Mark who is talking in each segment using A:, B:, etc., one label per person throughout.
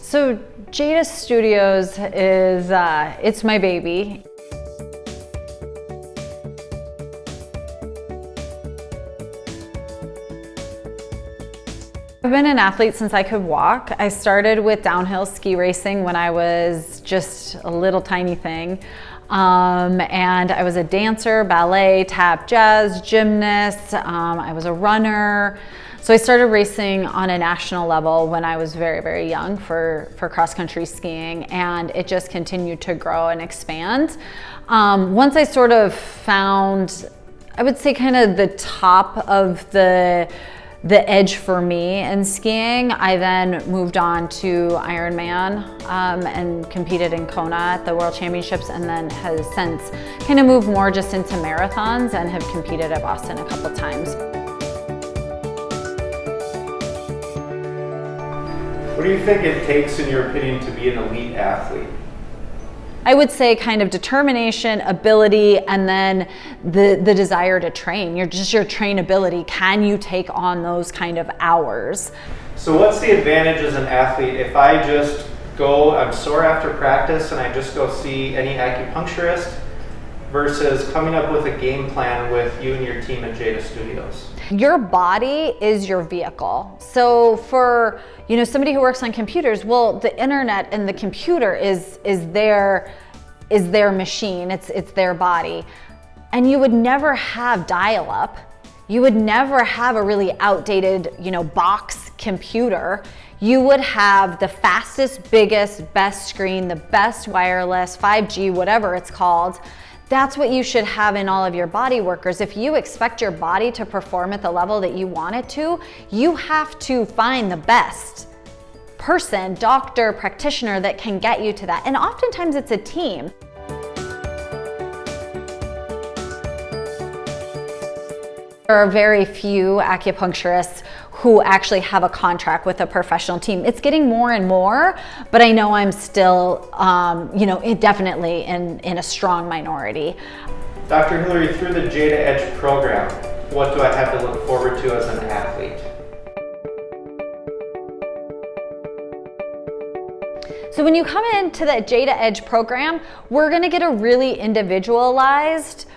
A: So JADA Studios is, it's my baby. I've been an athlete since I could walk. I started with downhill ski racing when I was just a little tiny thing. And I was a dancer, ballet, tap, jazz, gymnast. I was a runner. So I started racing on a national level when I was very, very young for cross-country skiing, and it just continued to grow and expand. Once I sort of found, I would say, kind of the top of the edge for me in skiing, I then moved on to Ironman and competed in Kona at the World Championships, and then has since kind of moved more just into marathons and have competed at Boston a couple times.
B: What do you think it takes, in your opinion, to be an elite athlete?
A: I would say kind of determination, ability, and then the desire to train. Your trainability. Can you take on those kind of hours?
B: So what's the advantage as an athlete if I just go, I'm sore after practice, and I just go see any acupuncturist, versus coming up with a game plan with you and your team at JADA Studios?
A: Your body is your vehicle. So for somebody who works on computers, well, the internet and the computer is their machine. It's their body, and you would never have dial-up. You would never have a really outdated box computer. You would have the fastest, biggest, best screen, the best wireless, 5G, whatever it's called. That's what you should have in all of your body workers. If you expect your body to perform at the level that you want it to, you have to find the best person, doctor, practitioner that can get you to that. And oftentimes it's a team. There are very few acupuncturists who actually have a contract with a professional team. It's getting more and more, but I know I'm still, definitely in a strong minority.
B: Dr. Hilary, through the JADA Edge program, what do I have to look forward to as an athlete?
A: So when you come into the JADA Edge program, we're gonna get a really individualized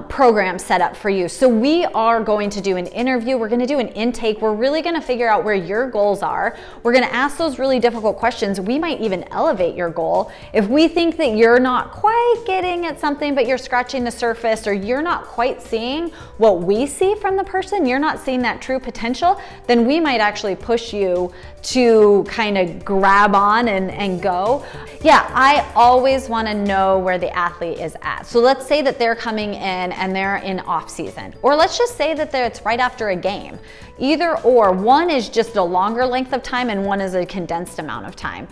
A: program set up for you. So we are going to do an interview, we're going to do an intake, we're really going to figure out where your goals are. We're going to ask those really difficult questions. We might even elevate your goal. If we think that you're not quite getting at something, but you're scratching the surface, or you're not quite seeing what we see from the person, you're not seeing that true potential, then we might actually push you to kind of grab on and go. Yeah, I always want to know where the athlete is at. So let's say that they're coming in and they're in off season, or let's just say that it's right after a game. Either or, one is just a longer length of time and one is a condensed amount of time.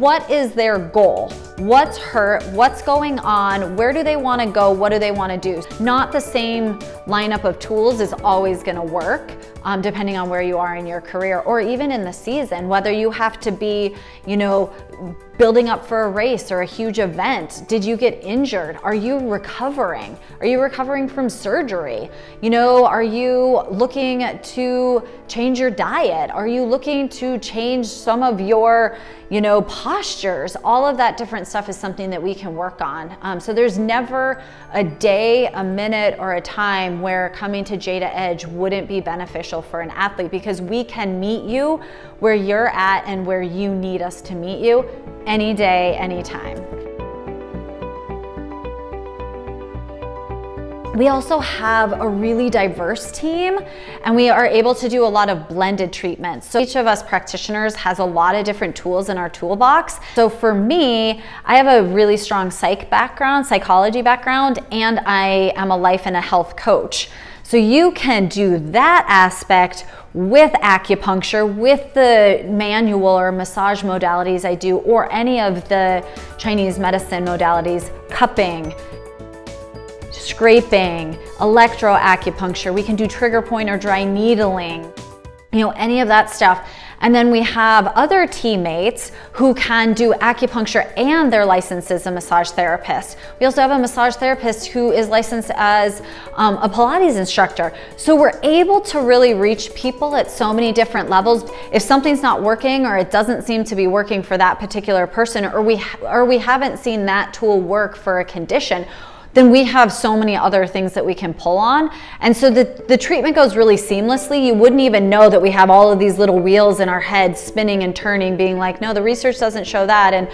A: What is their goal? What's hurt? What's going on? Where do they want to go? What do they want to do? Not the same lineup of tools is always going to work, depending on where you are in your career, or even in the season, whether you have to be, building up for a race or a huge event. Did you get injured? Are you recovering? Are you recovering from surgery? Are you looking to change your diet? Are you looking to change some of your, postures? All of that different stuff is something that we can work on. So there's never a day, a minute, or a time where coming to JADA Edge wouldn't be beneficial for an athlete, because we can meet you where you're at and where you need us to meet you any day, anytime. We also have a really diverse team, and we are able to do a lot of blended treatments. So each of us practitioners has a lot of different tools in our toolbox. So for me, I have a really strong psychology background, and I am a life and a health coach. So you can do that aspect with acupuncture, with the manual or massage modalities I do, or any of the Chinese medicine modalities, cupping, scraping, electro-acupuncture. We can do trigger point or dry needling, any of that stuff. And then we have other teammates who can do acupuncture and they're licensed as a massage therapist. We also have a massage therapist who is licensed as a Pilates instructor. So we're able to really reach people at so many different levels. If something's not working or it doesn't seem to be working for that particular person, or we haven't seen that tool work for a condition, then we have so many other things that we can pull on. And so the treatment goes really seamlessly. You wouldn't even know that we have all of these little wheels in our head spinning and turning, being like, no, the research doesn't show that, and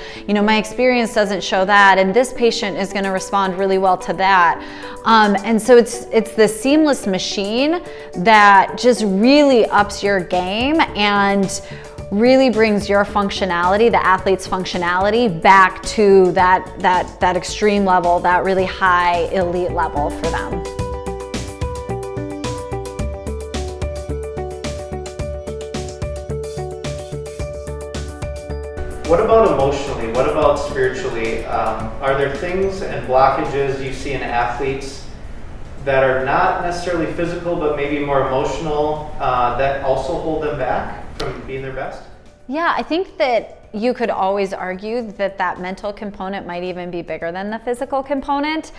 A: my experience doesn't show that, and this patient is gonna respond really well to that. And so it's this seamless machine that just really ups your game and really brings your functionality, the athlete's functionality, back to that extreme level, that really high elite level for them.
B: What about emotionally? What about spiritually? Are there things and blockages you see in athletes that are not necessarily physical, but maybe more emotional, that also hold them back from being their best?
A: Yeah, I think that you could always argue that that mental component might even be bigger than the physical component.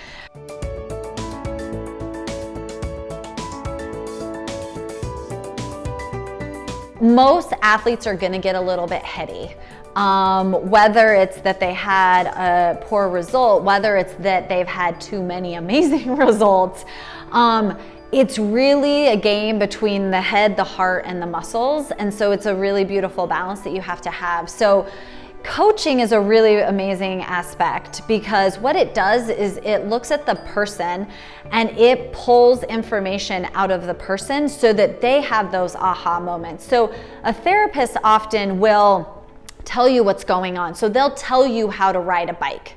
A: Most athletes are going to get a little bit heady. Whether it's that they had a poor result, whether it's that they've had too many amazing results. It's really a game between the head, the heart, and the muscles. And so it's a really beautiful balance that you have to have. So coaching is a really amazing aspect, because what it does is it looks at the person and it pulls information out of the person so that they have those aha moments. So a therapist often will tell you what's going on. So they'll tell you how to ride a bike.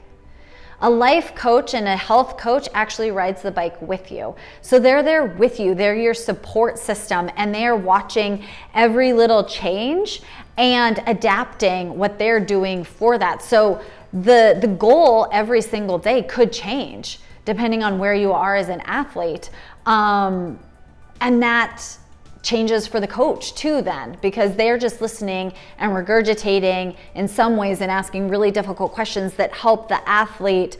A: A life coach and a health coach actually rides the bike with you. So they're there with you. They're your support system, and they're watching every little change and adapting what they're doing for that. So the goal every single day could change depending on where you are as an athlete. And that changes for the coach too then, because they're just listening and regurgitating in some ways and asking really difficult questions that help the athlete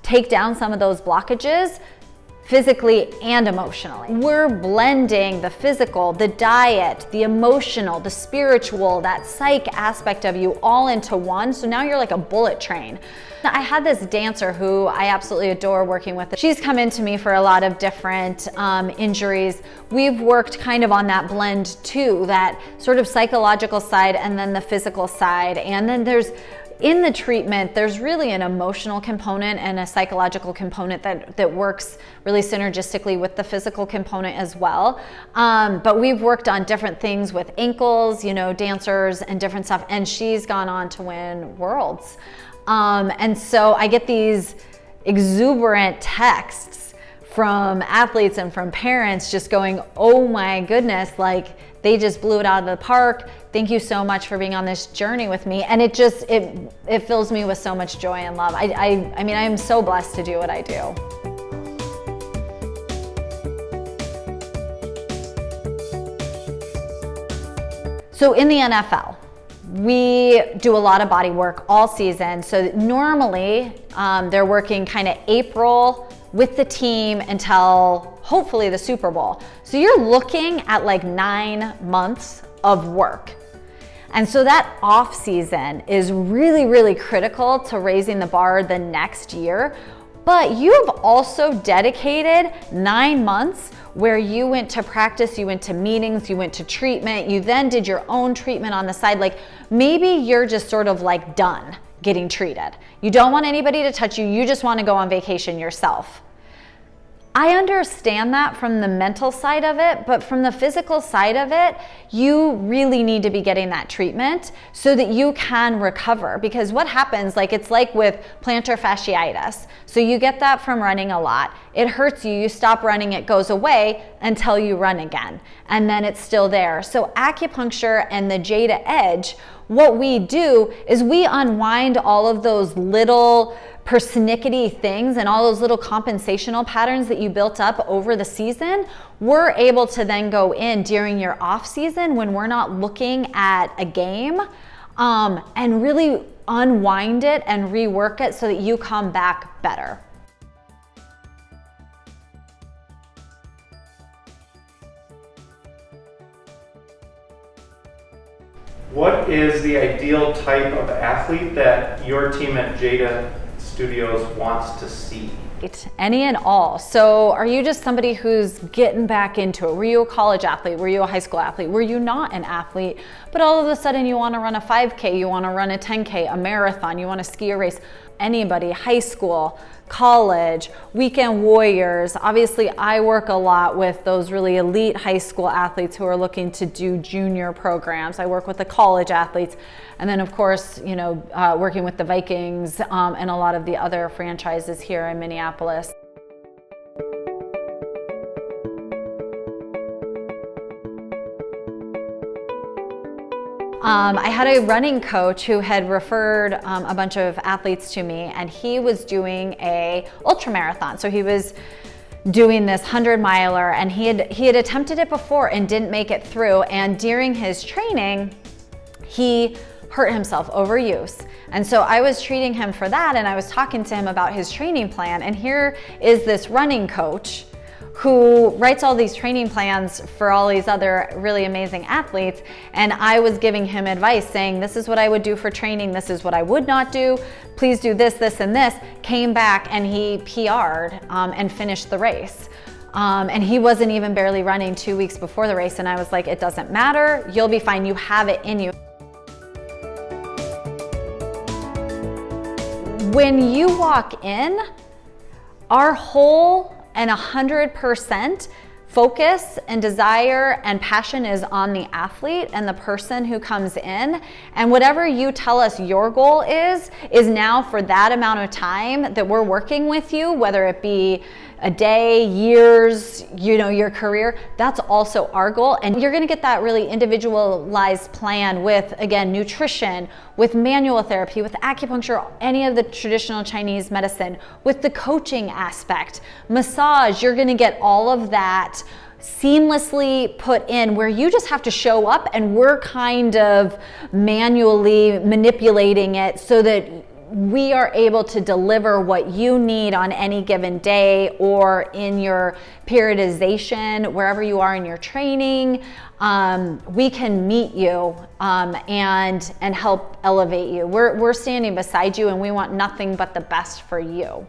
A: take down some of those blockages physically and emotionally. We're blending the physical, the diet, the emotional, the spiritual, that psych aspect of you all into one. So now you're like a bullet train. I had this dancer who I absolutely adore working with. She's come into me for a lot of different injuries. We've worked kind of on that blend too, that sort of psychological side and then the physical side. And then in the treatment, there's really an emotional component and a psychological component that works really synergistically with the physical component as well. But we've worked on different things with ankles, dancers and different stuff, and she's gone on to win worlds. And so I get these exuberant texts from athletes and from parents just going, oh my goodness, like they just blew it out of the park. Thank you so much for being on this journey with me. And it fills me with so much joy and love. I mean, I am so blessed to do what I do. So in the NFL, we do a lot of body work all season. So normally they're working kind of April with the team until hopefully the Super Bowl. So you're looking at like 9 months of work. And so that off season is really, really critical to raising the bar the next year. But you've also dedicated 9 months where you went to practice, you went to meetings, you went to treatment, you then did your own treatment on the side. Like maybe you're just sort of like done getting treated. You don't want anybody to touch you. You just want to go on vacation yourself. I understand that from the mental side of it, but from the physical side of it, you really need to be getting that treatment so that you can recover. Because what happens, it's like with plantar fasciitis. So you get that from running a lot. It hurts you, you stop running, it goes away until you run again. And then it's still there. So acupuncture and the JADA Edge, what we do is we unwind all of those little persnickety things and all those little compensational patterns that you built up over the season, we're able to then go in during your off season when we're not looking at a game, and really unwind it and rework it so that you come back better.
B: What is the ideal type of athlete that your team at JADA Studios wants to see?
A: Any and all. So are you just somebody who's getting back into it? Were you a college athlete? Were you a high school athlete? Were you not an athlete, but all of a sudden you want to run a 5K, you want to run a 10K, a marathon, you want to ski a race? Anybody, high school, college, weekend warriors. Obviously, I work a lot with those really elite high school athletes who are looking to do junior programs. I work with the college athletes. And then, of course, you know, working with the Vikings and a lot of the other franchises here in Minneapolis. I had a running coach who had referred a bunch of athletes to me, and he was doing a ultra marathon. So he was doing this 100-miler, and he had attempted it before and didn't make it through. And during his training, he hurt himself, overuse. And so I was treating him for that, and I was talking to him about his training plan. And here is this running coach who writes all these training plans for all these other really amazing athletes. And I was giving him advice saying, this is what I would do for training. This is what I would not do. Please do this, this, and this. Came back and he PR'd and finished the race. And he wasn't even barely running 2 weeks before the race. And I was like, it doesn't matter. You'll be fine. You have it in you. When you walk in, our whole and 100% focus and desire and passion is on the athlete and the person who comes in. And whatever you tell us your goal is now for that amount of time that we're working with you, whether it be a day, years, you know, your career, that's also our goal. And you're gonna get that really individualized plan with, again, nutrition, with manual therapy, with acupuncture, any of the traditional Chinese medicine, with the coaching aspect, massage. You're gonna get all of that seamlessly put in where you just have to show up and we're kind of manually manipulating it so that we are able to deliver what you need on any given day or in your periodization, wherever you are in your training. We can meet you and help elevate you. We're standing beside you, and we want nothing but the best for you.